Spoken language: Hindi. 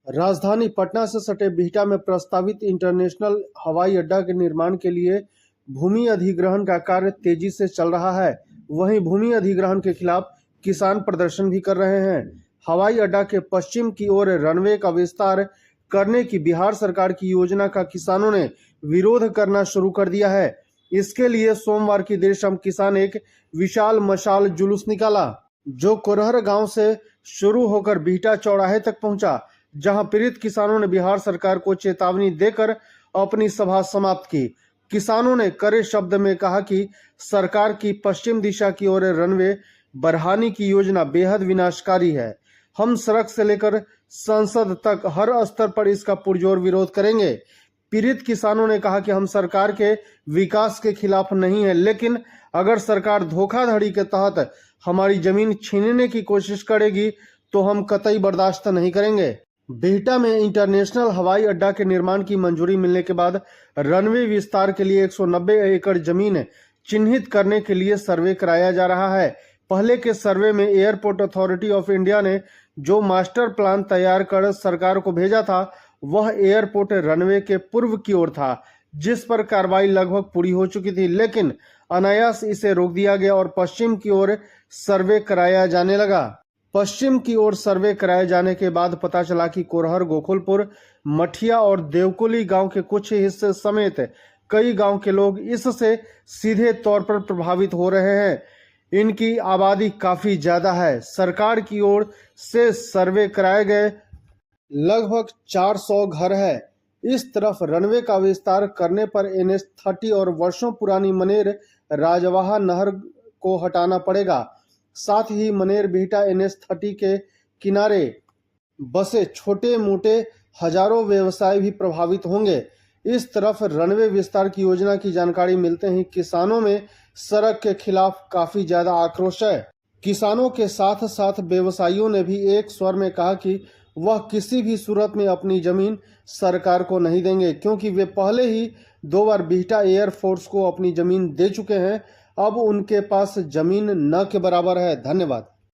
राजधानी पटना से सटे बिहटा में प्रस्तावित इंटरनेशनल हवाई अड्डा के निर्माण के लिए भूमि अधिग्रहण का कार्य तेजी से चल रहा है। वहीं भूमि अधिग्रहण के खिलाफ किसान प्रदर्शन भी कर रहे हैं। हवाई अड्डा के पश्चिम की ओर रनवे का विस्तार करने की बिहार सरकार की योजना का किसानों ने विरोध करना शुरू कर दिया है। इसके लिए सोमवार की देर शाम किसान एक विशाल मशाल जुलूस निकाला, जो कोरहर गांव से शुरू होकर बिहटा चौराहे तक पहुंचा, जहां पीड़ित किसानों ने बिहार सरकार को चेतावनी देकर अपनी सभा समाप्त की। किसानों ने कड़े शब्द में कहा कि सरकार की पश्चिम दिशा की ओर रनवे बढ़ाने की योजना बेहद विनाशकारी है। हम सड़क से लेकर संसद तक हर स्तर पर इसका पुरजोर विरोध करेंगे। पीड़ित किसानों ने कहा कि हम सरकार के विकास के खिलाफ नहीं है, लेकिन अगर सरकार धोखाधड़ी के तहत हमारी जमीन छीनने की कोशिश करेगी तो हम कतई बर्दाश्त नहीं करेंगे। बिहटा में इंटरनेशनल हवाई अड्डा के निर्माण की मंजूरी मिलने के बाद रनवे विस्तार के लिए 190 एकड़ जमीन चिन्हित करने के लिए सर्वे कराया जा रहा है। पहले के सर्वे में एयरपोर्ट अथॉरिटी ऑफ इंडिया ने जो मास्टर प्लान तैयार कर सरकार को भेजा था, वह एयरपोर्ट रनवे के पूर्व की ओर था, जिस पर कार्रवाई लगभग पूरी हो चुकी थी, लेकिन अनायास इसे रोक दिया गया और पश्चिम की ओर सर्वे कराया जाने लगा। पश्चिम की ओर सर्वे कराए जाने के बाद पता चला कि कोरहर, गोकुलपुर, मठिया और देवकुली गांव के कुछ हिस्से समेत कई गांव के लोग इससे सीधे तौर पर प्रभावित हो रहे हैं। इनकी आबादी काफी ज्यादा है। सरकार की ओर से सर्वे कराए गए लगभग 400 घर है। इस तरफ रनवे का विस्तार करने पर NH-30 और वर्षों पुरानी मनेर राजवाहा नहर को हटाना पड़ेगा। साथ ही मनेर बिहटा NH-30 के किनारे बसे छोटे मोटे हजारों व्यवसाय भी प्रभावित होंगे। इस तरफ रनवे विस्तार की योजना की जानकारी मिलते ही किसानों में सड़क के खिलाफ काफी ज्यादा आक्रोश है। किसानों के साथ साथ व्यवसायियों ने भी एक स्वर में कहा कि वह किसी भी सूरत में अपनी जमीन सरकार को नहीं देंगे, क्योंकि वे पहले ही 2 बार बिहटा एयरफोर्स को अपनी जमीन दे चुके हैं। अब उनके पास जमीन न के बराबर है। धन्यवाद।